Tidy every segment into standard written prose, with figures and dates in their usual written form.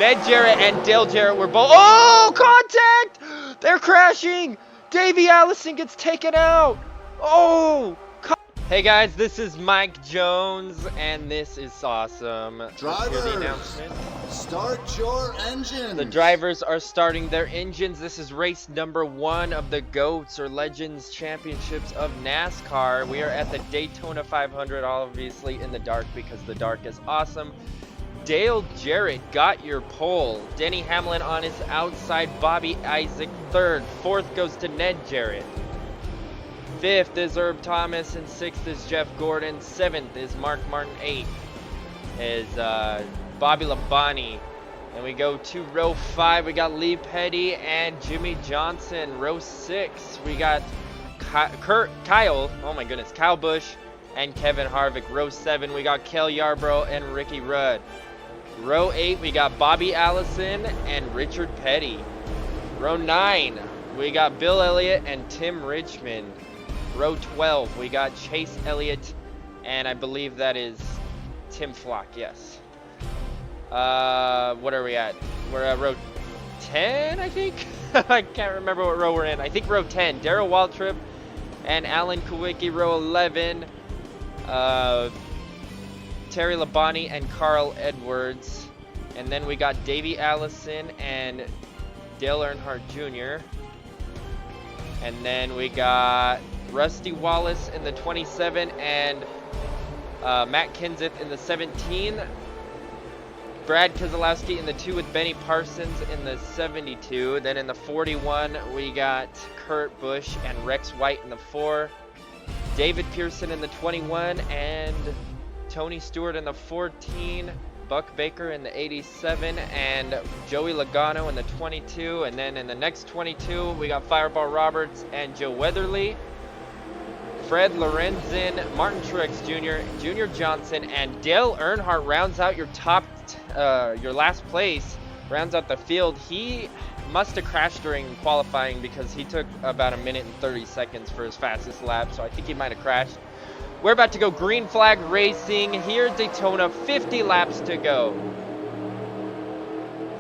Ned Jarrett and Dale Jarrett were both. Oh, contact! They're crashing. Davey Allison gets taken out. Oh. Hey guys, this is Mike Jones, and this is awesome. Let's hear the announcement. Start your engines. The drivers are starting their engines. This is race number 1 of the GOATs or Legends Championships of NASCAR. We are at the Daytona 500, obviously in the dark because the dark is awesome. Dale Jarrett got your pole. Denny Hamlin on his outside. Bobby Isaac 3rd. 4th goes to Ned Jarrett. 5th is Herb Thomas, and 6th is Jeff Gordon. 7th is Mark Martin. 8th is Bobby Labonte. And we go to row 5. We got Lee Petty and Jimmy Johnson. Row 6, we got Kyle Busch and Kevin Harvick. Row 7, we got Cale Yarborough and Ricky Rudd. Row 8, we got Bobby Allison and Richard Petty. Row 9, we got Bill Elliott and Tim Richmond. Row 12, we got Chase Elliott, and I believe that is Tim Flock, yes. What are we at? We're at row 10, I think? I can't remember what row we're in. I think row 10. Darrell Waltrip and Alan Kulwicki. Row 11, Terry Labonte and Carl Edwards. And then we got Davey Allison and Dale Earnhardt Jr. And then we got Rusty Wallace in the 27 and Matt Kenseth in the 17. Brad Keselowski in the 2 with Benny Parsons in the 72. Then in the 41, we got Kurt Busch and Rex White in the 4. David Pearson in the 21 and Tony Stewart in the 14. Buck Baker in the 87 and Joey Logano in the 22. And then in the next 22, we got Fireball Roberts and Joe Weatherly. Fred Lorenzen, Martin Truex Jr., Junior Johnson, and Dale Earnhardt rounds out your your last place, rounds out the field. He must have crashed during qualifying because he took about 1 minute and 30 seconds for his fastest lap, so I think he might have crashed. We're about to go green flag racing here at Daytona, 50 laps to go.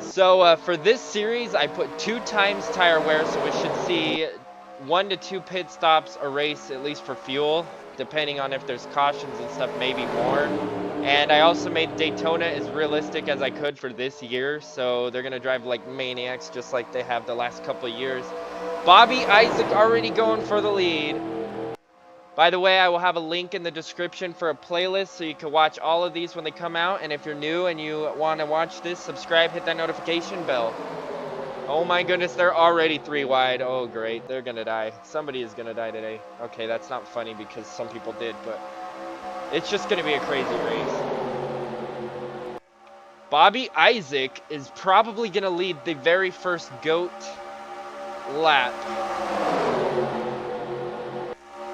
So for this series, I put 2 times tire wear, so we should see 1 to 2 pit stops a race, at least for fuel, depending on if there's cautions and stuff, maybe more. And I also made Daytona as realistic as I could for this year, so they're gonna drive like maniacs just like they have the last couple of years. Bobby Isaac already going for the lead. By the way, I will have a link in the description for a playlist so you can watch all of these when they come out. And if you're new and you want to watch this, subscribe, hit that notification bell. Oh my goodness, they're already 3 wide. Oh great, they're gonna die. Somebody is gonna die today. Okay, that's not funny because some people did, but it's just gonna be a crazy race. Bobby Isaac is probably gonna lead the very first GOAT lap.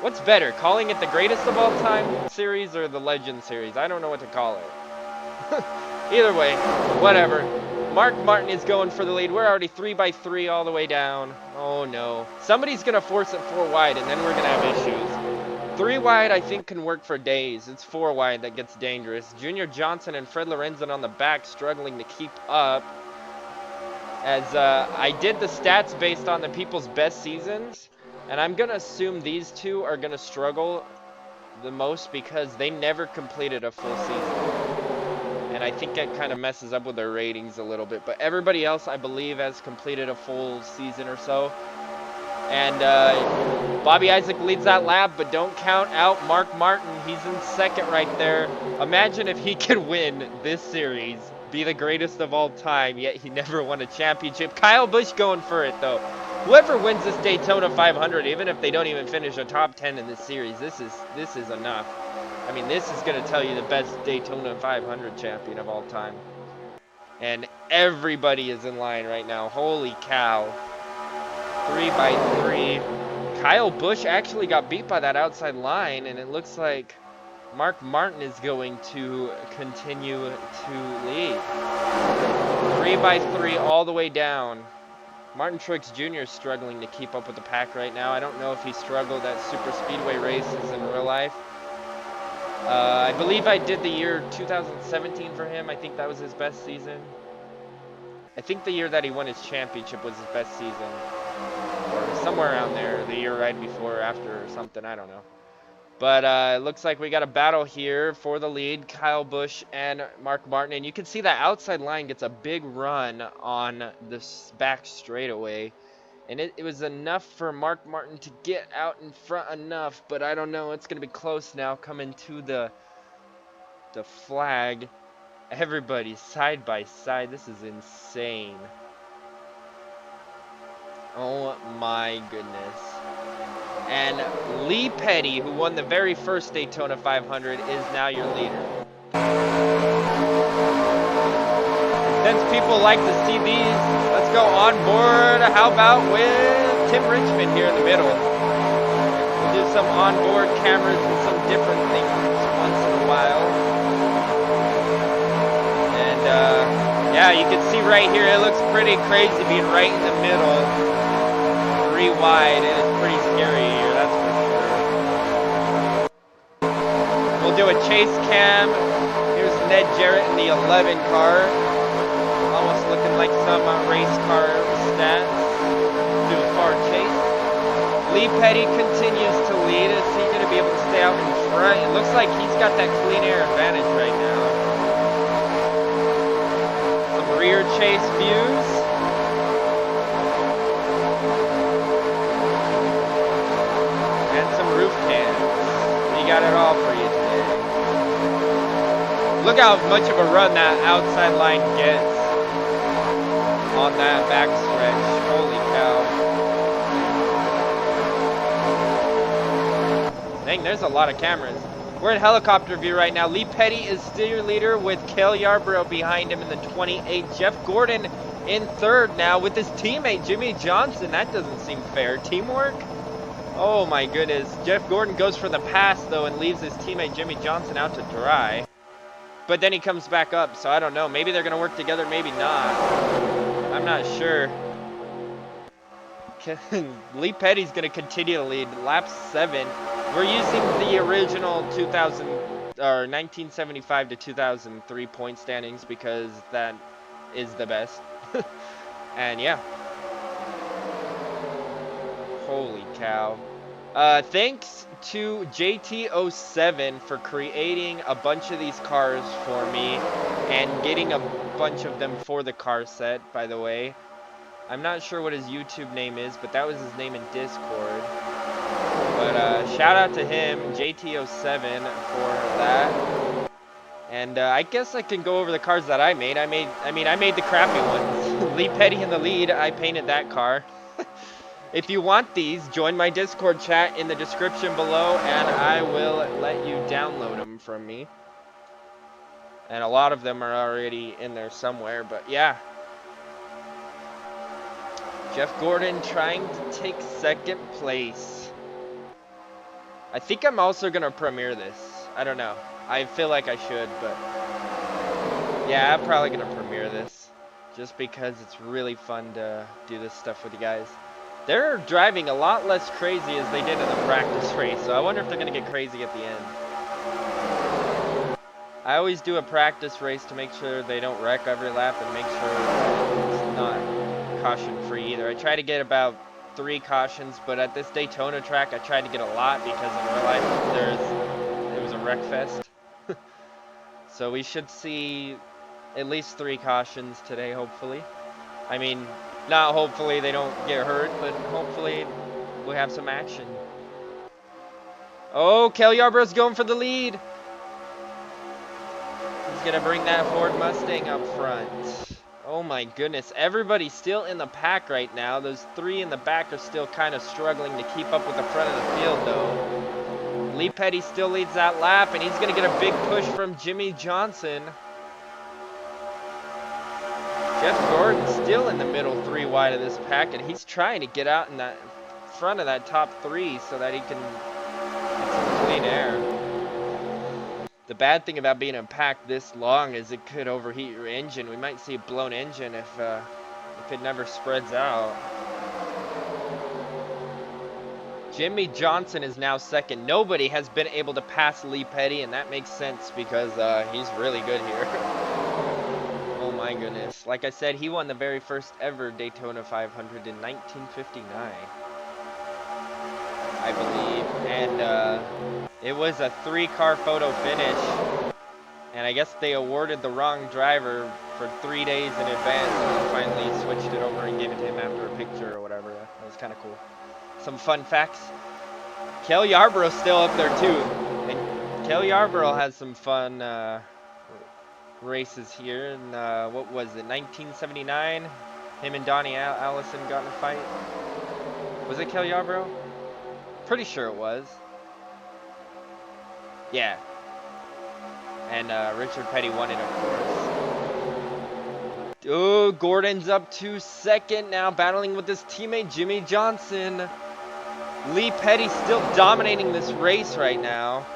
What's better, calling it the greatest of all time series or the Legend series? I don't know what to call it. Either way, whatever. Mark Martin is going for the lead. We're already 3 by 3 all the way down. Oh no. Somebody's going to force it 4 wide and then we're going to have issues. 3 wide I think can work for days. It's 4 wide that gets dangerous. Junior Johnson and Fred Lorenzen on the back struggling to keep up. As I did the stats based on the people's best seasons. And I'm going to assume these 2 are going to struggle the most because they never completed a full season. And I think that kind of messes up with their ratings a little bit. But everybody else, I believe, has completed a full season or so. And Bobby Isaac leads that lap, but don't count out Mark Martin. He's in 2nd right there. Imagine if he could win this series, be the greatest of all time, yet he never won a championship. Kyle Busch going for it, though. Whoever wins this Daytona 500, even if they don't even finish a top 10 in this series, this is enough. I mean, this is going to tell you the best Daytona 500 champion of all time. And everybody is in line right now. Holy cow. 3 by 3. Kyle Busch actually got beat by that outside line, and it looks like Mark Martin is going to continue to lead. 3 by 3 all the way down. Martin Truex Jr. is struggling to keep up with the pack right now. I don't know if he struggled at super speedway races in real life. I believe I did the year 2017 for him. I think that was his best season. I think the year that he won his championship was his best season. Or somewhere around there, the year right before or after or something, I don't know. But it looks like we got a battle here for the lead, Kyle Busch and Mark Martin. And you can see that outside line gets a big run on this back straightaway. And it was enough for Mark Martin to get out in front enough, but I don't know. It's going to be close now coming to the flag. Everybody's side by side. This is insane. Oh my goodness. And Lee Petty, who won the very first Daytona 500, is now your leader. Since people like to see these, let's go on board. How about with Tim Richmond here in the middle? We'll do some onboard cameras and some different things once in a while. And yeah, you can see right here, it looks pretty crazy being right in the middle. 3 wide, and it's pretty scary here, that's for sure. We'll do a chase cam. Here's Ned Jarrett in the 11 car. Almost looking like some race car stats. Do a far chase. Lee Petty continues to lead. Is he going to be able to stay out in front? It looks like he's got that clean air advantage right now. Some rear chase views. And some roof cams. We got it all for you today. Look how much of a run that outside line gets on that back stretch. Holy cow. Dang, there's a lot of cameras. We're in helicopter view right now. Lee Petty is still your leader with Cale Yarborough behind him in the 28. Jeff Gordon in third now with his teammate Jimmy Johnson. That doesn't seem fair. Teamwork? Oh my goodness. Jeff Gordon goes for the pass though and leaves his teammate Jimmy Johnson out to dry. But then he comes back up, so I don't know. Maybe they're going to work together, maybe not. I'm not sure. Lee Petty's going to continue to lead. Lap 7. We're using the original 1975 to 2003 point standings because that is the best. And yeah. Holy cow. Thanks to JT07 for creating a bunch of these cars for me and getting a bunch of them for the car set, by the way. I'm not sure what his YouTube name is, but that was his name in Discord. But shout out to him, JT07, for that. And I guess I can go over the cars that I made. I made the crappy ones. Lee Petty in the lead. I painted that car. If you want these, join my Discord chat in the description below, and I will let you download them from me. And a lot of them are already in there somewhere, but yeah. Jeff Gordon trying to take second place. I think I'm also going to premiere this. I don't know. I feel like I should, but yeah, I'm probably going to premiere this. Just because it's really fun to do this stuff with you guys. They're driving a lot less crazy as they did in the practice race, so I wonder if they're going to get crazy at the end. I always do a practice race to make sure they don't wreck every lap and make sure it's not caution-free either. I try to get about 3 cautions, but at this Daytona track, I tried to get a lot because in real life, it was a wreck fest. So we should see at least 3 cautions today, hopefully. I mean, not hopefully they don't get hurt, but hopefully we'll have some action. Oh, Cale Yarborough's going for the lead. He's going to bring that Ford Mustang up front. Oh my goodness, everybody's still in the pack right now. Those 3 in the back are still kind of struggling to keep up with the front of the field though. Lee Petty still leads that lap, and he's going to get a big push from Jimmy Johnson. Jeff Gordon still in the middle 3 wide of this pack, and he's trying to get out in that front of that top 3 so that he can get some clean air. The bad thing about being in a pack this long is it could overheat your engine. We might see a blown engine if it never spreads out. Jimmy Johnson is now second. Nobody has been able to pass Lee Petty, and that makes sense because he's really good here. Oh my goodness. Like I said, he won the very first ever Daytona 500 in 1959, I believe. And it was a 3-car photo finish. And I guess they awarded the wrong driver for 3 days in advance, and then finally switched it over and gave it to him after a picture or whatever. That was kind of cool. Some fun facts. Cale Yarborough's still up there too. And Cale Yarborough has some fun races here. And what was it, 1979? Him and Donnie Allison got in a fight. Was it Cale Yarborough? Pretty sure it was. Yeah. And Richard Petty won it, of course. Oh, Gordon's up to second now, battling with his teammate Jimmie Johnson. Lee Petty still dominating this race right now.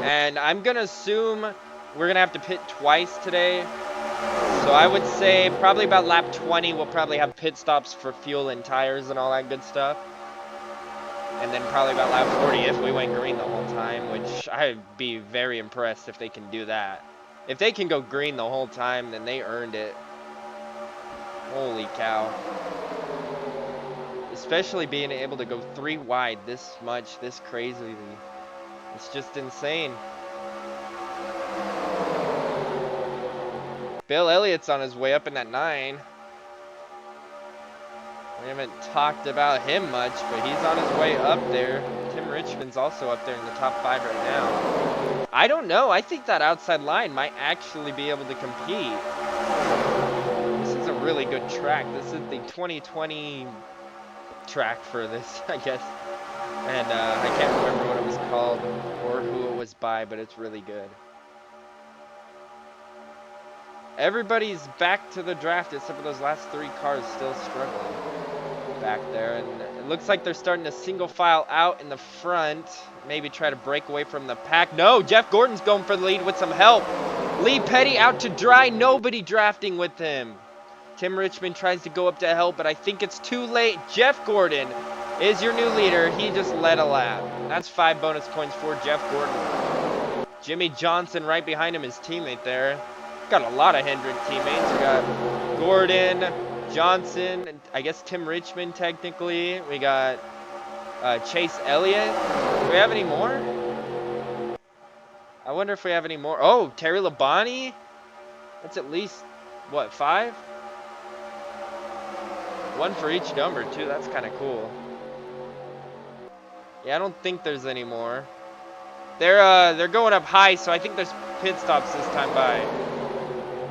And I'm going to assume we're going to have to pit twice today. So I would say probably about lap 20, we'll probably have pit stops for fuel and tires and all that good stuff. And then probably about lap 40 if we went green the whole time, which I'd be very impressed if they can do that. If they can go green the whole time, then they earned it. Holy cow. Especially being able to go 3 wide this much, this crazily. It's just insane. Bill Elliott's on his way up in that 9. We haven't talked about him much, but he's on his way up there. Tim Richmond's also up there in the top 5 right now. I don't know. I think that outside line might actually be able to compete. This is a really good track. This is the 2020 track for this, I guess. And I can't remember what it was called or who it was by, but it's really good. Everybody's back to the draft except for those last 3 cars still struggling back there, and it looks like they're starting to single file out in the front, maybe try to break away from the pack. No, Jeff Gordon's going for the lead with some help. Lee Petty out to dry, nobody drafting with him. Tim Richmond tries to go up to help, but I think it's too late. Jeff Gordon is your new leader. He just led a lap. That's 5 bonus points for Jeff Gordon. Jimmie Johnson right behind him, his teammate there. Got a lot of Hendrick teammates. We got Gordon, Johnson, and I guess Tim Richmond technically. We got Chase Elliott. Do we have any more? I wonder if we have any more. Oh, Terry Labonte. That's at least, what, 5? 1 for each number too. That's kind of cool. Yeah, I don't think there's any more. They're going up high, so I think there's pit stops this time by.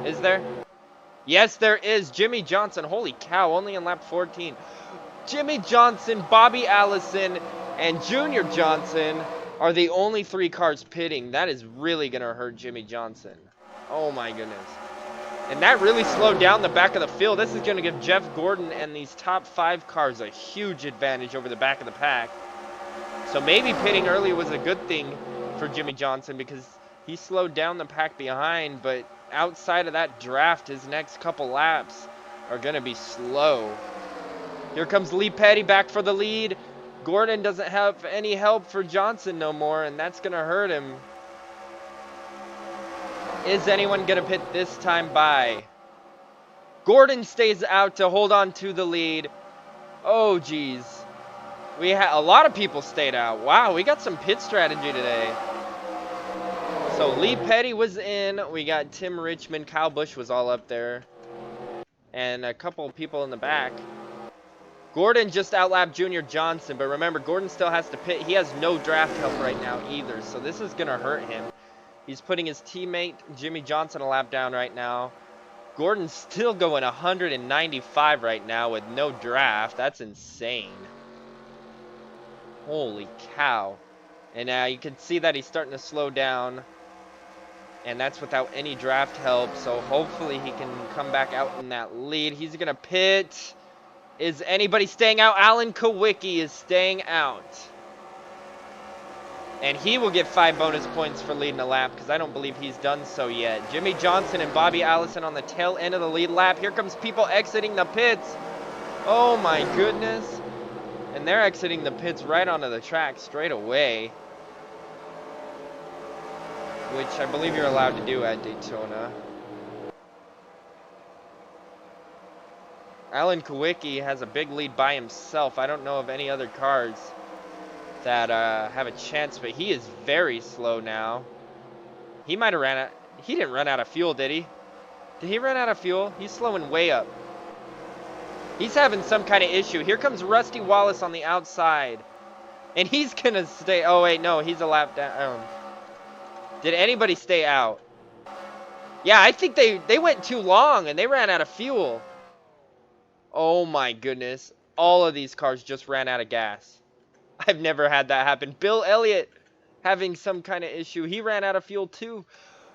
Is there? Yes, there is. Jimmie Johnson. Holy cow, only in lap 14. Jimmie Johnson, Bobby Allison, and Junior Johnson are the only 3 cars pitting. That is really going to hurt Jimmie Johnson. Oh my goodness. And that really slowed down the back of the field. This is going to give Jeff Gordon and these top 5 cars a huge advantage over the back of the pack. So maybe pitting early was a good thing for Jimmie Johnson because he slowed down the pack behind, but outside of that draft, his next couple laps are going to be slow. Here comes Lee Petty back for the lead. Gordon doesn't have any help for Johnson no more, and that's going to hurt him. Is anyone going to pit this time by? Gordon stays out to hold on to the lead. Oh, geez. We had a lot of people stayed out. Wow, we got some pit strategy today. So Lee Petty was in. We got Tim Richmond. Kyle Busch was all up there. And a couple of people in the back. Gordon just outlapped Junior Johnson. But remember, Gordon still has to pit. He has no draft help right now either. So this is going to hurt him. He's putting his teammate Jimmie Johnson a lap down right now. Gordon's still going 195 right now with no draft. That's insane. Holy cow. And now you can see that he's starting to slow down. And that's without any draft help. So hopefully he can come back out in that lead. He's going to pit. Is anybody staying out? Alan Kowicki is staying out. And he will get 5 bonus points for leading a lap because I don't believe he's done so yet. Jimmie Johnson and Bobby Allison on the tail end of the lead lap. Here comes people exiting the pits. Oh my goodness. And they're exiting the pits right onto the track straight away. Which I believe you're allowed to do at Daytona. Alan Kawicki has a big lead by himself. I don't know of any other cars that have a chance, but he is very slow now. He might have ran out. He didn't run out of fuel, did he? Did he run out of fuel? He's slowing way up. He's having some kind of issue. Here comes Rusty Wallace on the outside. And he's going to stay. Oh, wait, no. He's a lap down. Did anybody stay out? Yeah, I think they went too long and they ran out of fuel. Oh, my goodness. All of these cars just ran out of gas. I've never had that happen. Bill Elliott having some kind of issue. He ran out of fuel, too.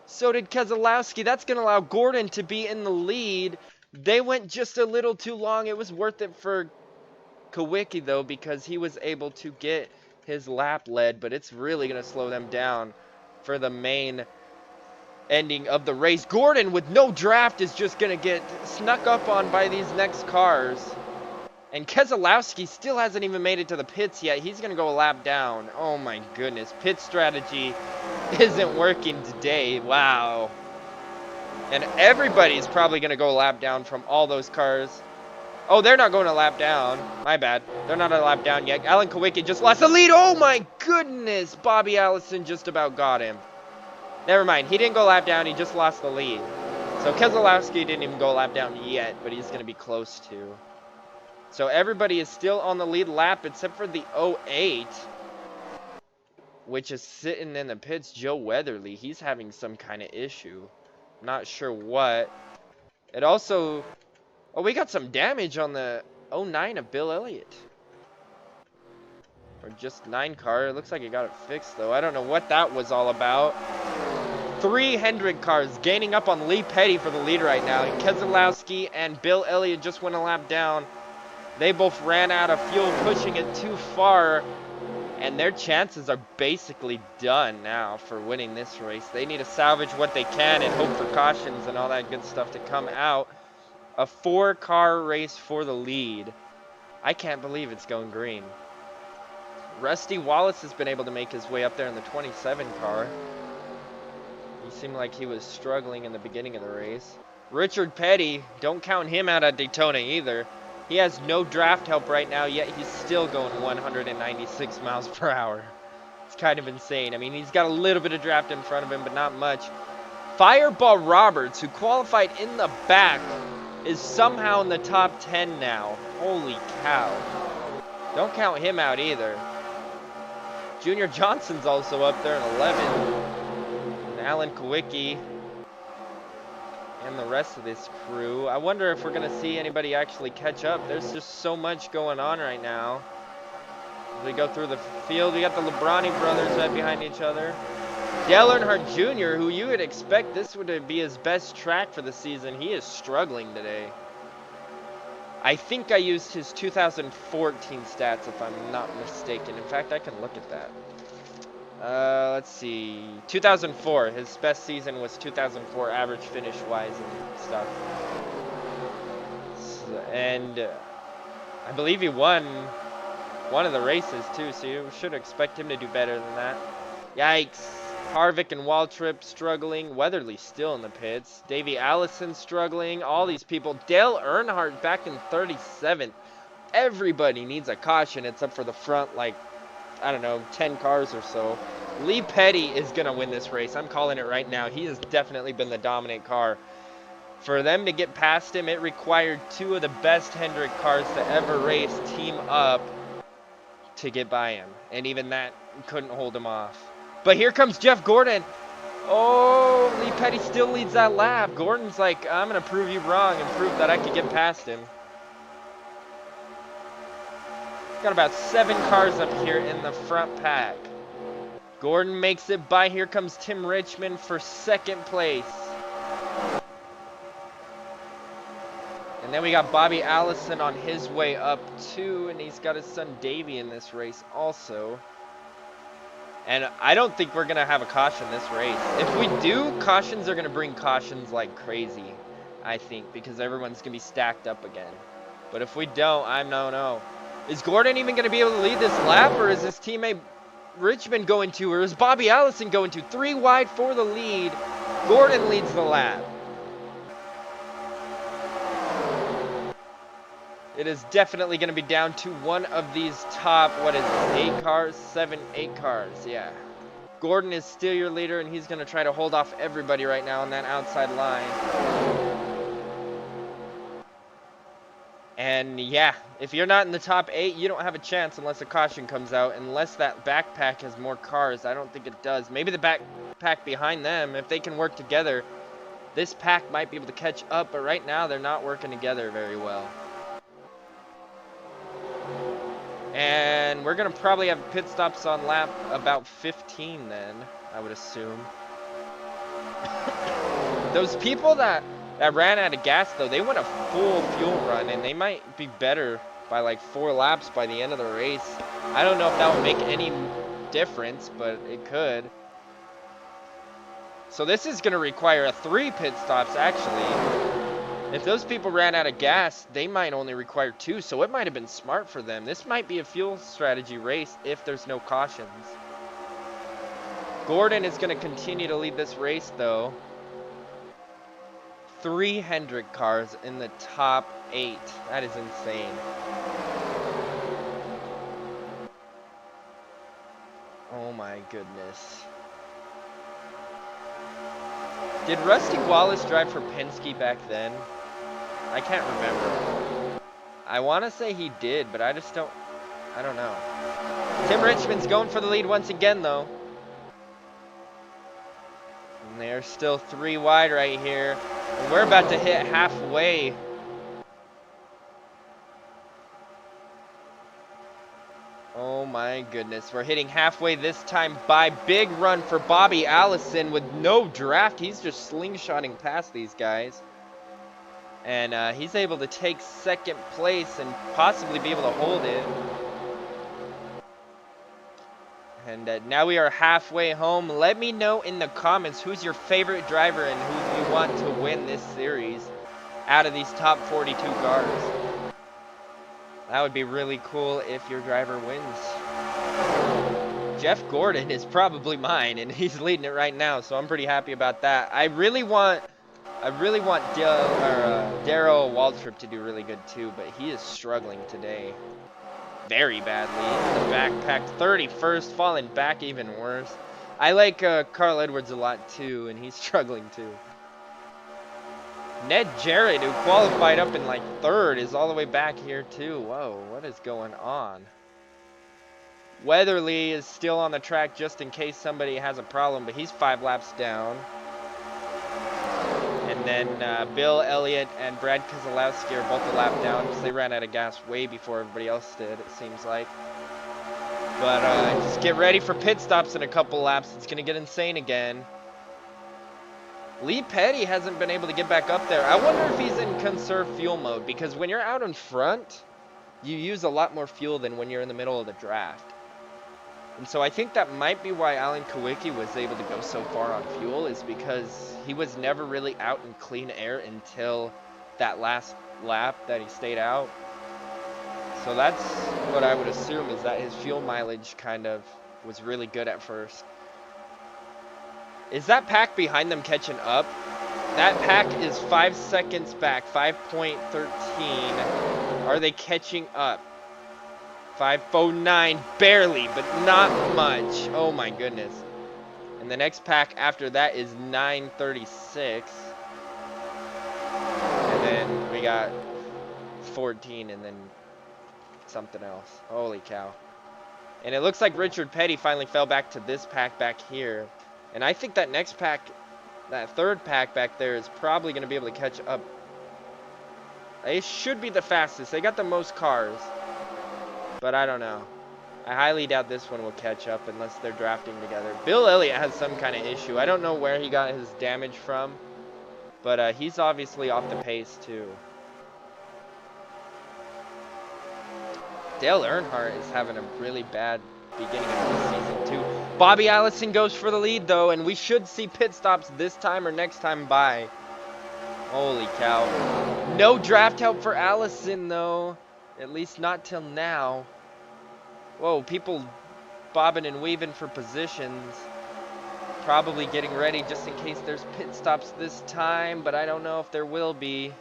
So did Keselowski. That's going to allow Gordon to be in the lead. They went just a little too long. It was worth it for Kawicki, though, because he was able to get his lap led. But it's really going to slow them down for the main ending of the race. Gordon, with no draft, is just going to get snuck up on by these next cars. And Keselowski still hasn't even made it to the pits yet. He's going to go a lap down. Oh, my goodness. Pit strategy isn't working today. Wow. And everybody's probably going to go a lap down from all those cars. Oh, they're not going a lap down. My bad. They're not a lap down yet. Alan Kawicki just lost the lead. Oh, my goodness. Bobby Allison just about got him. Never mind. He didn't go a lap down. He just lost the lead. So Keselowski didn't even go a lap down yet, but he's going to be close to. So everybody is still on the lead lap except for the 08, which is sitting in the pits. Joe Weatherly, he's having some kind of issue. Not sure what. It also... Oh, we got some damage on the 09 of Bill Elliott. Or just 9 car. It looks like it got it fixed, though. I don't know what that was all about. 3 Hendrick cars gaining up on Lee Petty for the lead right now. And Keselowski and Bill Elliott just went a lap down. They both ran out of fuel, pushing it too far, and their chances are basically done now for winning this race. They need to salvage what they can and hope for cautions and all that good stuff to come out. A 4-car race for the lead. I can't believe it's going green. Rusty Wallace has been able to make his way up there in the 27 car. He seemed like he was struggling in the beginning of the race. Richard Petty, don't count him out at Daytona either. He has no draft help right now, yet he's still going 196 miles per hour. It's kind of insane. I mean, he's got a little bit of draft in front of him, but not much. Fireball Roberts, who qualified in the back, is somehow in the top 10 now. Holy cow. Don't count him out either. Junior Johnson's also up there in 11. And Alan Kawicki and the rest of this crew. I wonder if we're going to see anybody actually catch up. There's just so much going on right now. As we go through the field, we got the Lebrani brothers right behind each other. Dale Earnhardt Jr., who you would expect this would be his best track for the season, he is struggling today. I think I used his 2014 stats, if I'm not mistaken. In fact, I can look at that. Let's see. 2004. His best season was 2004, average finish-wise and stuff. And I believe he won one of the races, too, so you should expect him to do better than that. Yikes. Harvick and Waltrip struggling. Weatherly still in the pits. Davey Allison struggling. All these people. Dale Earnhardt back in 37th. Everybody needs a caution. It's up for the front, like, I don't know, 10 cars or so. Lee Petty is going to win this race. I'm calling it right now. He has definitely been the dominant car. For them to get past him, it required 2 of the best Hendrick cars to ever race team up to get by him. And even that couldn't hold him off. But here comes Jeff Gordon. Oh, Lee Petty still leads that lap. Gordon's like, I'm going to prove you wrong and prove that I could get past him. Got about 7 cars up here in the front pack. Gordon makes it by. Here comes Tim Richmond for 2nd place. And then we got Bobby Allison on his way up too, and he's got his son Davey in this race also. And I don't think we're going to have a caution this race. If we do, cautions are going to bring cautions like crazy, I think, because everyone's going to be stacked up again. But if we don't, I don't know. Is Gordon even going to be able to lead this lap, or is his teammate Richmond going to, or is Bobby Allison going to? 3 wide for the lead. Gordon leads the lap. It is definitely going to be down to one of these top, what is it, 8 cars? 7, 8 cars, yeah. Gordon is still your leader, and he's going to try to hold off everybody right now on that outside line. And yeah, if you're not in the top 8, you don't have a chance unless a caution comes out. Unless that backpack has more cars. I don't think it does. Maybe the backpack behind them, if they can work together, this pack might be able to catch up. But right now, they're not working together very well. And we're going to probably have pit stops on lap about 15 then, I would assume. Those people that ran out of gas, though, they went a full fuel run, and they might be better by like 4 laps by the end of the race. I don't know if that would make any difference, but it could. So this is going to require 3 pit stops, actually. If those people ran out of gas, they might only require 2, so it might have been smart for them. This might be a fuel strategy race if there's no cautions. Gordon is going to continue to lead this race, though. 3 Hendrick cars in the top 8. That is insane. Oh my goodness. Did Rusty Wallace drive for Penske back then? I can't remember. I want to say he did, but I don't know. Tim Richmond's going for the lead once again, though. And they're still 3 wide right here. And we're about to hit halfway. Oh my goodness. We're hitting halfway this time by big run for Bobby Allison with no draft. He's just slingshotting past these guys. And he's able to take 2nd place and possibly be able to hold it. And now we are halfway home. Let me know in the comments who's your favorite driver and who you want to win this series out of these top 42 cars. That would be really cool if your driver wins. Jeff Gordon is probably mine, and he's leading it right now, so I'm pretty happy about that. I really want Darrell Waltrip to do really good too, but he is struggling today very badly. The backpack 31st, falling back even worse. I like Carl Edwards a lot too, and he's struggling too. Ned Jarrett, who qualified up in like 3rd, is all the way back here too. Whoa, what is going on? Weatherly is still on the track just in case somebody has a problem, but he's 5 laps down. And then Bill Elliott and Brad Keselowski are both a lap down because they ran out of gas way before everybody else did, it seems like. But just get ready for pit stops in a couple laps. It's going to get insane again. Lee Petty hasn't been able to get back up there. I wonder if he's in conserve fuel mode, because when you're out in front, you use a lot more fuel than when you're in the middle of the draft. And so I think that might be why Alan Kawicki was able to go so far on fuel, is because he was never really out in clean air until that last lap that he stayed out. So that's what I would assume, is that his fuel mileage kind of was really good at first. Is that pack behind them catching up? That pack is 5 seconds back, 5.13. Are they catching up? 5:09, barely, but not much. Oh my goodness. And the next pack after that is 9:36. And then we got 14 and then something else. Holy cow. And it looks like Richard Petty finally fell back to this pack back here. And I think that next pack, that 3rd pack back there, is probably going to be able to catch up. They should be the fastest. They got the most cars. But I don't know. I highly doubt this one will catch up unless they're drafting together. Bill Elliott has some kind of issue. I don't know where he got his damage from. But he's obviously off the pace too. Dale Earnhardt is having a really bad beginning of this season too. Bobby Allison goes for the lead though, and we should see pit stops this time or next time by. Holy cow. No draft help for Allison though. At least not till now. Whoa, people bobbing and weaving for positions. Probably getting ready just in case there's pit stops this time, but I don't know if there will be.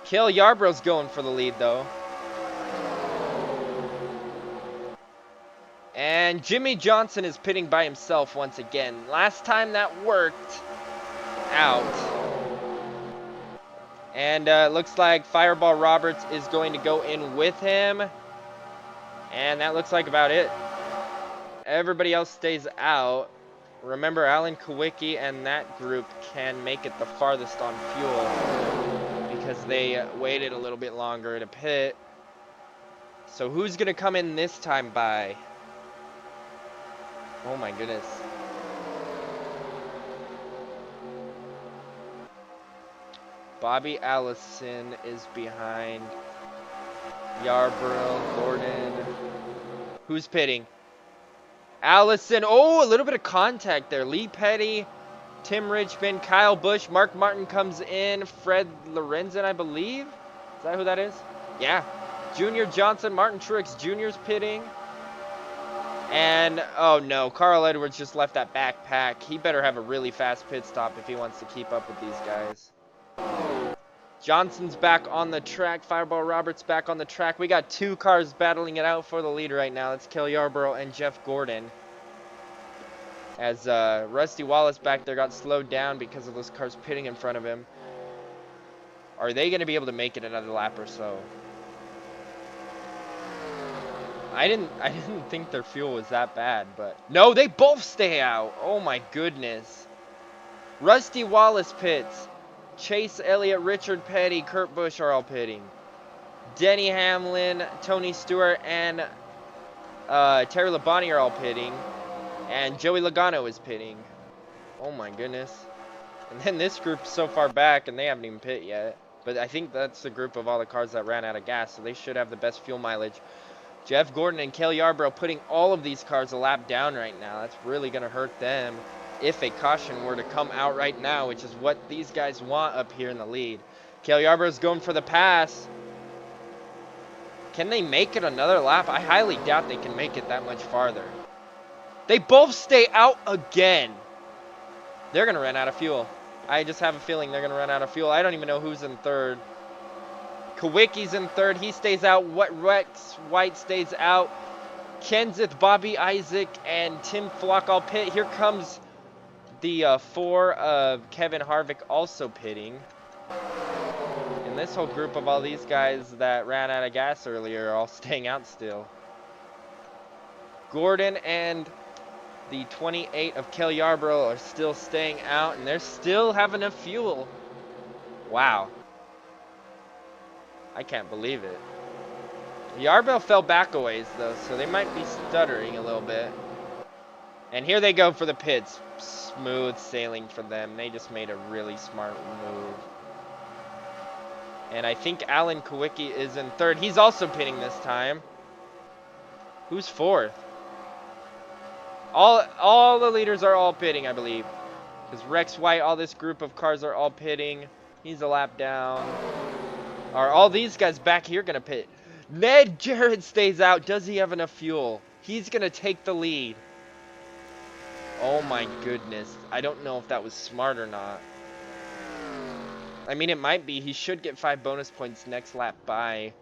Cale Yarborough's going for the lead, though. And Jimmy Johnson is pitting by himself once again. Last time that worked out. And looks like Fireball Roberts is going to go in with him. And that looks like about it. Everybody else stays out. Remember, Alan Kawicki and that group can make it the farthest on fuel because they waited a little bit longer to pit. So who's going to come in this time by? Oh my goodness. Bobby Allison is behind Yarborough, Gordon. Who's pitting? Allison. Oh, a little bit of contact there. Lee Petty, Tim Richmond, Kyle Busch, Mark Martin comes in, Fred Lorenzen, I believe. Is that who that is? Yeah. Junior Johnson, Martin Truex Jr.'s pitting. And, oh no, Carl Edwards just left that backpack. He better have a really fast pit stop if he wants to keep up with these guys. Johnson's back on the track. Fireball Roberts back on the track. We got two cars battling it out for the lead right now. That's Cale Yarborough and Jeff Gordon. As Rusty Wallace back there got slowed down because of those cars pitting in front of him. Are they going to be able to make it another lap or so? I didn't think their fuel was that bad, but no, they both stay out. Oh my goodness. Rusty Wallace pits. Chase Elliott, Richard Petty, Kurt Busch are all pitting. Denny Hamlin, Tony Stewart, and Terry Labonte are all pitting. And Joey Logano is pitting. Oh my goodness. And then this group's so far back, and they haven't even pit yet. But I think that's the group of all the cars that ran out of gas, so they should have the best fuel mileage. Jeff Gordon and Cale Yarborough putting all of these cars a lap down right now. That's really going to hurt them if a caution were to come out right now, which is what these guys want up here in the lead. Cale Yarborough's going for the pass. Can they make it another lap? I highly doubt they can make it that much farther. They both stay out again. They're going to run out of fuel. I just have a feeling they're going to run out of fuel. I don't even know who's in third. Kawicki's in third. He stays out. Rex White stays out. Kenseth, Bobby Isaac, and Tim Flock all pit. Here comes the four of Kevin Harvick also pitting. And this whole group of all these guys that ran out of gas earlier are all staying out still. Gordon and the 28 of Cale Yarborough are still staying out, and they're still having enough fuel. Wow. I can't believe it. Yarborough fell back a ways, though, so they might be stuttering a little bit. And here they go for the pits. Smooth sailing for them. They just made a really smart move. And I think Alan Kawicki is in third. He's also pitting this time. Who's fourth? All the leaders are all pitting, I believe. Because Rex White, all this group of cars are all pitting. He's a lap down. Are all these guys back here going to pit? Ned Jarrett stays out. Does he have enough fuel? He's going to take the lead. Oh my goodness. I don't know if that was smart or not. I mean, it might be. He should get 5 bonus points next lap by.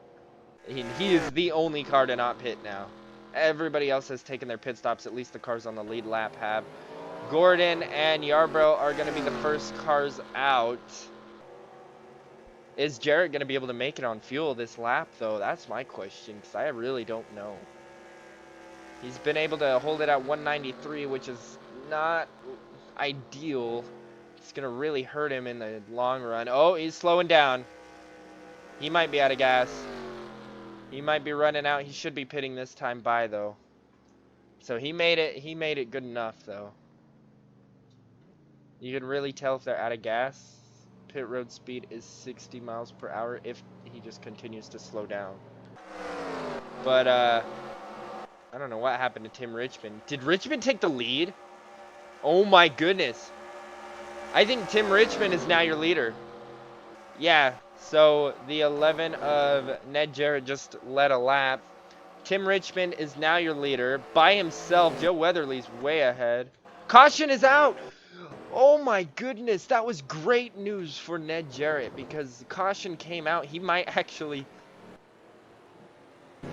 He is the only car to not pit now. Everybody else has taken their pit stops. At least the cars on the lead lap have. Gordon and Yarborough are going to be the first cars out. Is Jarrett going to be able to make it on fuel this lap, though? That's my question, because I really don't know. He's been able to hold it at 193, which is not ideal. It's going to really hurt him in the long run. Oh, he's slowing down. He might be out of gas. He might be running out. He should be pitting this time by, though. So he made it. He made it good enough, though. You can really tell if they're out of gas. Pit road speed is 60 miles per hour if he just continues to slow down. But, I don't know what happened to Tim Richmond. Did Richmond take the lead? Oh my goodness. I think Tim Richmond is now your leader. Yeah, so the 11 of Ned Jarrett just led a lap. Tim Richmond is now your leader by himself. Joe Weatherly's way ahead. Caution is out. Oh my goodness, that was great news for Ned Jarrett because the caution came out. He might actually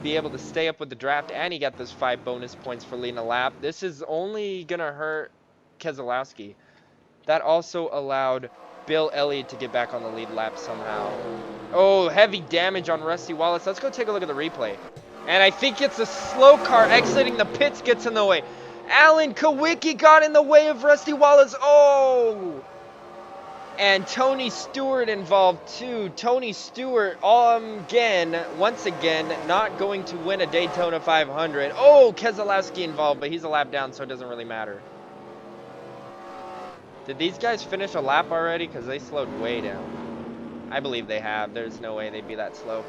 be able to stay up with the draft, and he got those 5 bonus points for leading a lap. This is only gonna hurt Keselowski. That also allowed Bill Elliott to get back on the lead lap somehow. Oh, heavy damage on Rusty Wallace. Let's go take a look at the replay. And I think it's a slow car exiting the pits gets in the way. Alan Kawicki got in the way of Rusty Wallace. Oh! And Tony Stewart involved too. Tony Stewart, once again, not going to win a Daytona 500. Oh, Keselowski involved, but he's a lap down, so it doesn't really matter. Did these guys finish a lap already? Because they slowed way down. I believe they have. There's no way they'd be that slow.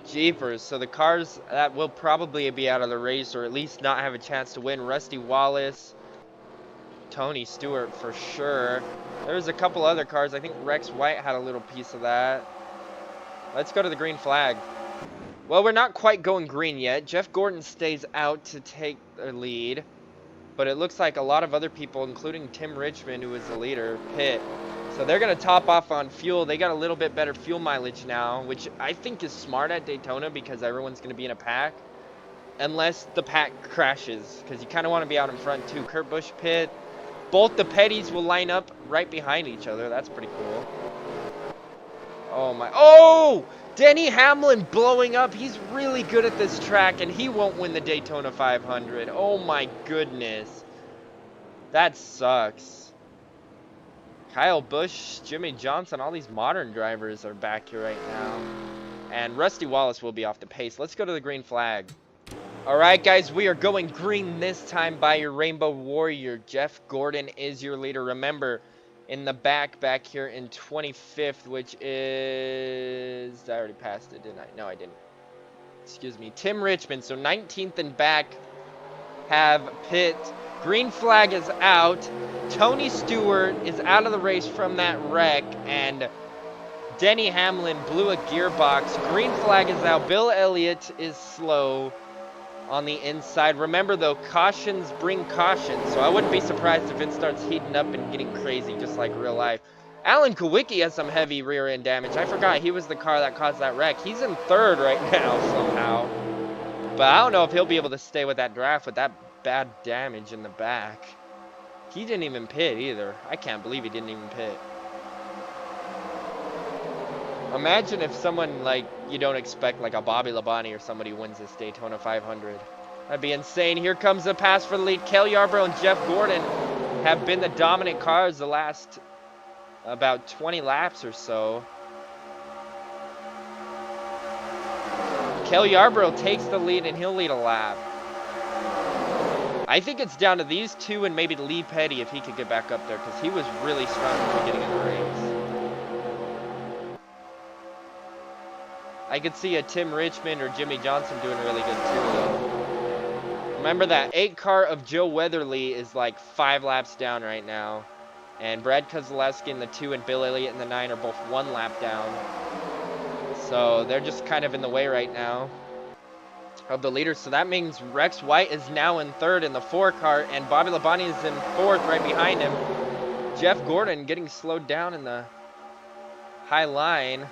Jeepers. So the cars that will probably be out of the race, or at least not have a chance to win. Rusty Wallace, Tony Stewart for sure. There's a couple other cars. I think Rex White had a little piece of that. Let's go to the green flag. Well, we're not quite going green yet. Jeff Gordon stays out to take the lead. But it looks like a lot of other people, including Tim Richmond, who is the leader, pit. So they're going to top off on fuel. They got a little bit better fuel mileage now, which I think is smart at Daytona because everyone's going to be in a pack. Unless the pack crashes, because you kind of want to be out in front too. Kurt Busch pit. Both the Petties will line up right behind each other. That's pretty cool. Oh my. Oh! Denny Hamlin blowing up. He's really good at this track, and he won't win the Daytona 500. Oh my goodness. That sucks. Kyle Busch, Jimmy Johnson, all these modern drivers are back here right now. And Rusty Wallace will be off the pace. Let's go to the green flag. All right, guys, we are going green this time by your Rainbow Warrior. Jeff Gordon is your leader. Remember, in the back here in 25th, which is... I already passed it, didn't I? No, I didn't. Excuse me. Tim Richmond. So 19th and back have pit. Green flag is out. Tony Stewart is out of the race from that wreck. And Denny Hamlin blew a gearbox. Green flag is out. Bill Elliott is slow on the inside. Remember though, cautions bring caution, so I wouldn't be surprised if it starts heating up and getting crazy just like real life. Alan Kawicki has some heavy rear end damage. I forgot he was the car that caused that wreck. He's in 3rd right now somehow, but I don't know if he'll be able to stay with that draft with that bad damage in the back. He didn't even pit either. I can't believe he didn't even pit. Imagine if someone like you don't expect, like a Bobby Labonte or somebody, wins this Daytona 500. That'd be insane. Here comes the pass for the lead. Cale Yarborough and Jeff Gordon have been the dominant cars the last about 20 laps or so. Cale Yarborough takes the lead and he'll lead a lap. I think it's down to these two and maybe Lee Petty if he could get back up there, because he was really strong at the beginning of the race. I could see a Tim Richmond or Jimmy Johnson doing really good too, though. Remember that 8 car of Joe Weatherly is like 5 laps down right now. And Brad Keselowski in the 2 and Bill Elliott in the 9 are both 1 lap down. So they're just kind of in the way right now of the leaders. So that means Rex White is now in 3rd in the 4 car, and Bobby Labonte is in 4th right behind him. Jeff Gordon getting slowed down in the high line.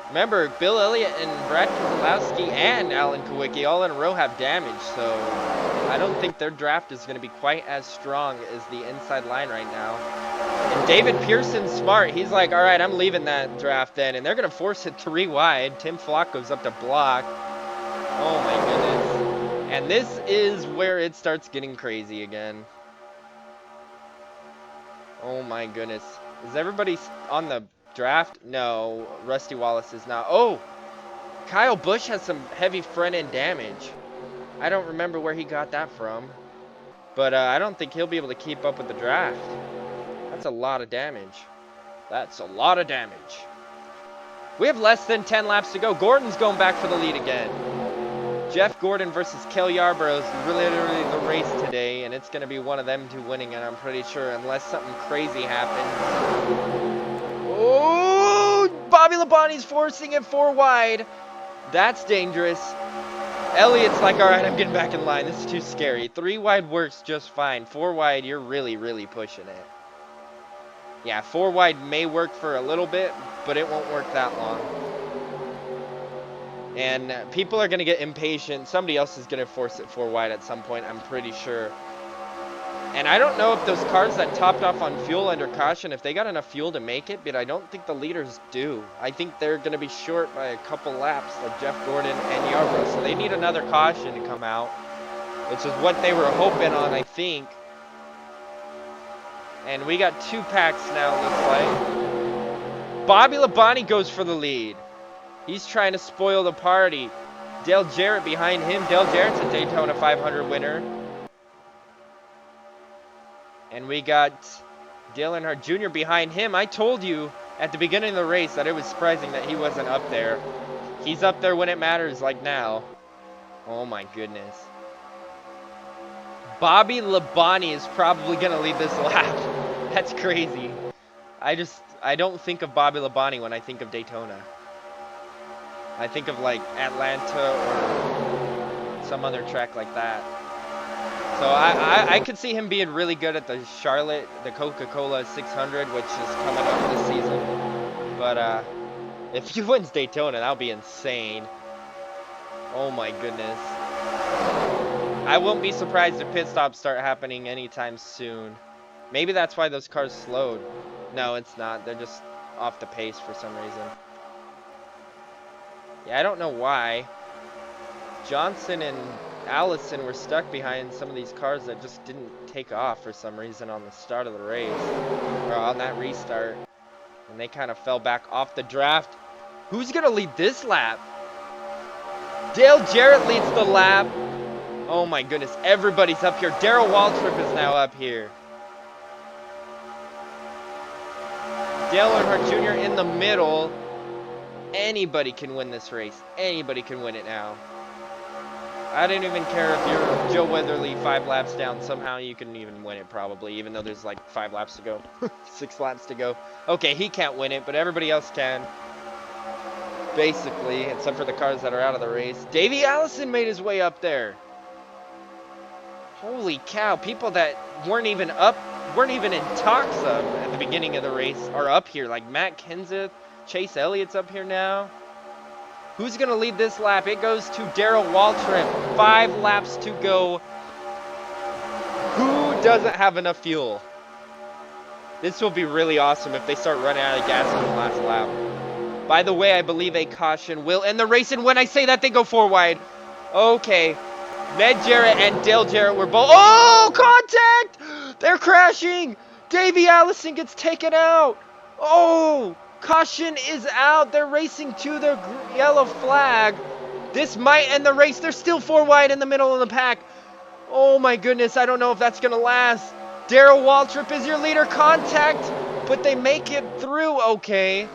Remember, Bill Elliott and Brad Keselowski and Alan Kawicki all in a row have damage, so I don't think their draft is going to be quite as strong as the inside line right now. And David Pearson's smart. He's like, all right, I'm leaving that draft then, and they're going to force it 3 wide. Tim Flock goes up to block. Oh, my goodness. And this is where it starts getting crazy again. Oh, my goodness. Is everybody on the draft? No, Rusty Wallace is not. Oh, Kyle Busch has some heavy front end damage. I don't remember where he got that from, but I don't think he'll be able to keep up with the draft. That's a lot of damage. That's a lot of damage. We have less than 10 laps to go. Gordon's going back for the lead again. Jeff Gordon versus Cale Yarborough is literally the race today, and it's going to be one of them two winning it, I'm pretty sure, unless something crazy happens. Oh, Bobby Labonte's forcing it 4 wide. That's dangerous. Elliott's like, all right, I'm getting back in line. This is too scary. 3 wide works just fine. 4 wide, you're really, really pushing it. Yeah, 4 wide may work for a little bit, but it won't work that long. And people are going to get impatient. Somebody else is going to force it 4 wide at some point, I'm pretty sure. And I don't know if those cars that topped off on fuel under caution, if they got enough fuel to make it, but I don't think the leaders do. I think they're going to be short by a couple laps, like Jeff Gordon and Yarborough. So they need another caution to come out, which is what they were hoping on, I think. And we got 2 packs now, it looks like. Bobby Labonte goes for the lead. He's trying to spoil the party. Dale Jarrett behind him. Dale Jarrett's a Daytona 500 winner. And we got Dale Earnhardt Jr. behind him. I told you at the beginning of the race that it was surprising that he wasn't up there. He's up there when it matters, like now. Oh my goodness. Bobby Labonte is probably going to lead this lap. That's crazy. I don't think of Bobby Labonte when I think of Daytona. I think of like Atlanta or some other track like that. So I could see him being really good at the Charlotte, the Coca-Cola 600, which is coming up this season. But if he wins Daytona, that'll be insane. Oh my goodness. I won't be surprised if pit stops start happening anytime soon. Maybe that's why those cars slowed. No, it's not. They're just off the pace for some reason. Yeah, I don't know why. Johnson and Allison were stuck behind some of these cars that just didn't take off for some reason on the start of the race, or on that restart, and they kind of fell back off the draft. Who's gonna lead this lap? Dale Jarrett leads the lap. Oh my goodness, everybody's up here. Darrell Waltrip is now up here. Dale Earnhardt Jr. in the middle. Anybody can win this race. Anybody can win it now. I don't even care if you're Joe Weatherly 5 laps down. Somehow you can even win it probably, even though there's like 5 laps to go. 6 laps to go. Okay, he can't win it, but everybody else can. Basically, except for the cars that are out of the race. Davey Allison made his way up there. Holy cow, people that weren't even in talks of at the beginning of the race are up here. Like Matt Kenseth, Chase Elliott's up here now. Who's going to lead this lap? It goes to Darrell Waltrip. 5 laps to go. Who doesn't have enough fuel? This will be really awesome if they start running out of gas on the last lap. By the way, I believe a caution will end the race, and when I say that, they go 4 wide. Okay. Ned Jarrett and Dale Jarrett were both... Oh, contact! They're crashing! Davey Allison gets taken out! Oh! Caution is out. They're racing to the yellow flag. This might end the race. They're still 4 wide in the middle of the pack. Oh my goodness. I don't know if that's going to last. Darrell Waltrip is your leader. Contact. But they make it through okay.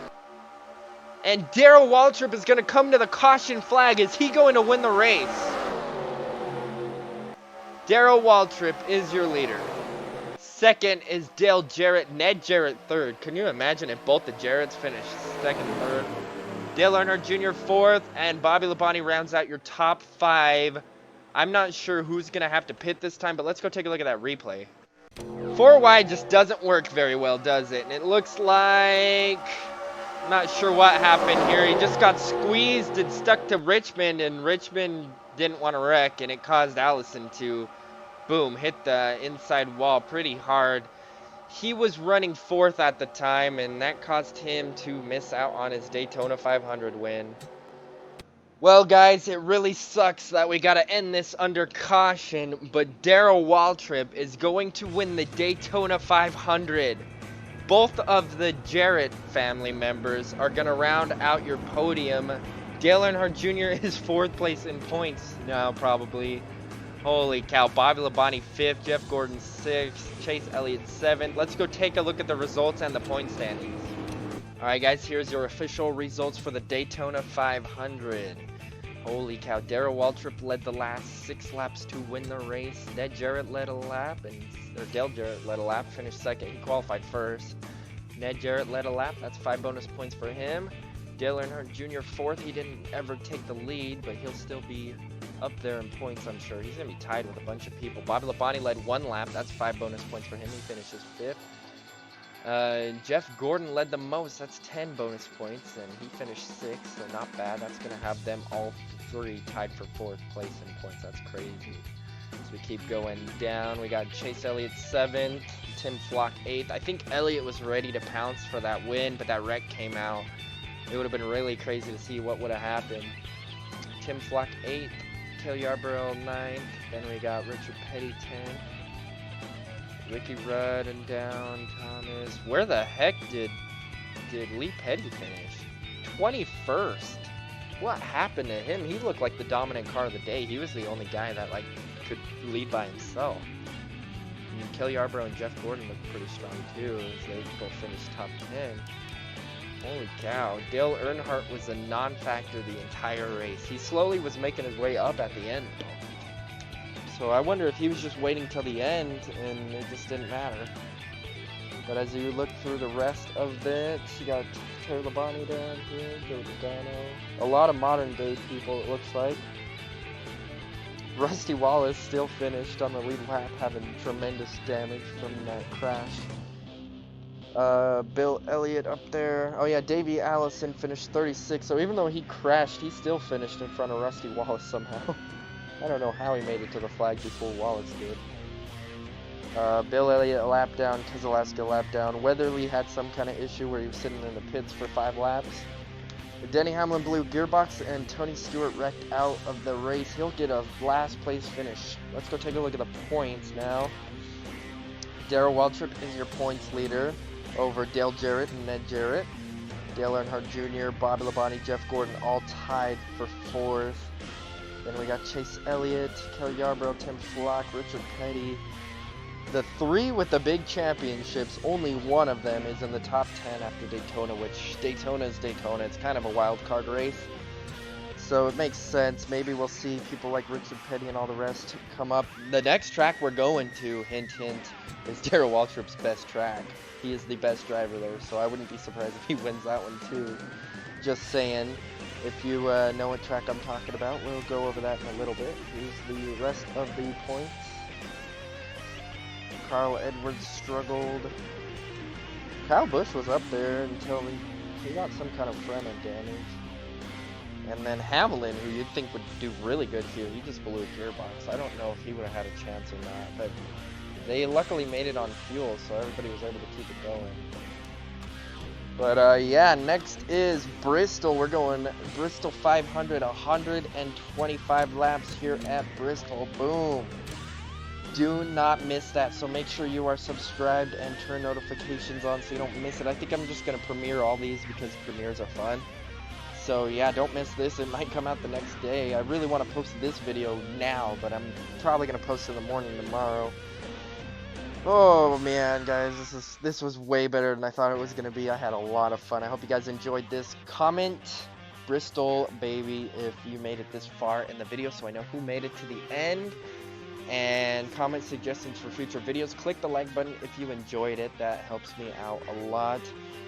And Darrell Waltrip is going to come to the caution flag. Is he going to win the race? Darrell Waltrip is your leader. Second is Dale Jarrett, Ned Jarrett third. Can you imagine if both the Jarretts finished second and third? Dale Earnhardt Jr. fourth, and Bobby Labonte rounds out your top 5. I'm not sure who's going to have to pit this time, but let's go take a look at that replay. 4 wide just doesn't work very well, does it? And it looks like... I'm not sure what happened here. He just got squeezed and stuck to Richmond, and Richmond didn't want to wreck, and it caused Allison to... boom, hit the inside wall pretty hard. He was running 4th at the time, and that caused him to miss out on his Daytona 500 win. Well, guys, it really sucks that we got to end this under caution, but Darrell Waltrip is going to win the Daytona 500. Both of the Jarrett family members are going to round out your podium. Dale Earnhardt Jr. is 4th place in points now, probably. Holy cow, Bobby Labonte 5th, Jeff Gordon 6th, Chase Elliott 7th. Let's go take a look at the results and the point standings. Alright guys, here's your official results for the Daytona 500. Holy cow, Darrell Waltrip led the last 6 laps to win the race. Ned Jarrett led a lap, Dale Jarrett led a lap, finished 2nd, he qualified 1st. Ned Jarrett led a lap, that's 5 bonus points for him. Dale Earnhardt Jr. 4th, he didn't ever take the lead, but he'll still be up there in points, I'm sure. He's going to be tied with a bunch of people. Bobby Labonte led 1 lap. That's 5 bonus points for him. He finishes 5th. Jeff Gordon led the most. That's 10 bonus points, and he finished 6th, so not bad. That's going to have them all 3 tied for 4th place in points. That's crazy. So we keep going down. We got Chase Elliott 7th, Tim Flock 8th. I think Elliott was ready to pounce for that win, but that wreck came out. It would have been really crazy to see what would have happened. Tim Flock 8th, Cale Yarborough 9th. Then we got Richard Petty 10th. Ricky Rudd and down, Thomas. Where the heck did Lee Petty finish? 21st. What happened to him? He looked like the dominant car of the day. He was the only guy that like could lead by himself. I mean, Cale Yarborough and Jeff Gordon looked pretty strong too, as they both finished top 10. Holy cow. Dale Earnhardt was a non-factor the entire race. He slowly was making his way up at the end. So I wonder if he was just waiting till the end and it just didn't matter. But as you look through the rest of it, you got Terry Labonte down here, Joe Dino. A lot of modern day people, it looks like. Rusty Wallace still finished on the lead lap, having tremendous damage from that crash. Bill Elliott up there. Oh yeah, Davey Allison finished 36th. So even though he crashed, he still finished in front of Rusty Wallace somehow. I don't know how he made it to the flag before Wallace did. Bill Elliott a lap down, Keselowski a lap down. Weatherly had some kind of issue where he was sitting in the pits for 5 laps. Denny Hamlin blew gearbox and Tony Stewart wrecked out of the race. He'll get a last place finish. Let's go take a look at the points now. Darrell Waltrip is your points leader over Dale Jarrett and Ned Jarrett. Dale Earnhardt Jr., Bobby Labonte, Jeff Gordon all tied for 4th. Then we got Chase Elliott, Cale Yarborough, Tim Flock, Richard Petty. The 3 with the big championships, only one of them is in the top 10 after Daytona, which Daytona is Daytona. It's kind of a wild card race. So it makes sense. Maybe we'll see people like Richard Petty and all the rest come up. The next track we're going to, hint hint, is Darrell Waltrip's best track. He is the best driver there, so I wouldn't be surprised if he wins that one too. Just saying. If you know what track I'm talking about, we'll go over that in a little bit. Here's the rest of the points. Carl Edwards struggled. Kyle Busch was up there until he got some kind of front end damage. And then Hamlin, who you'd think would do really good here, he just blew a gearbox. I don't know if he would have had a chance or not, but they luckily made it on fuel, so everybody was able to keep it going. But yeah, next is Bristol. We're going Bristol 500, 125 laps here at Bristol. Boom. Do not miss that, so make sure you are subscribed and turn notifications on so you don't miss it. I think I'm just going to premiere all these because premieres are fun. So yeah, don't miss this. It might come out the next day. I really want to post this video now, but I'm probably going to post it in the morning tomorrow. Oh man, guys, this was way better than I thought it was going to be. I had a lot of fun. I hope you guys enjoyed this. Comment Bristol, baby, if you made it this far in the video so I know who made it to the end. And comment suggestions for future videos. Click the like button if you enjoyed it. That helps me out a lot.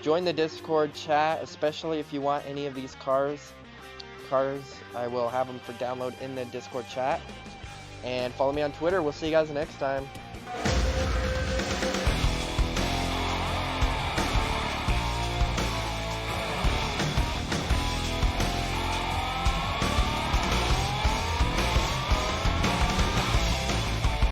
Join the Discord chat, especially if you want any of these cars. I will have them for download in the Discord chat. And follow me on Twitter. We'll see you guys next time.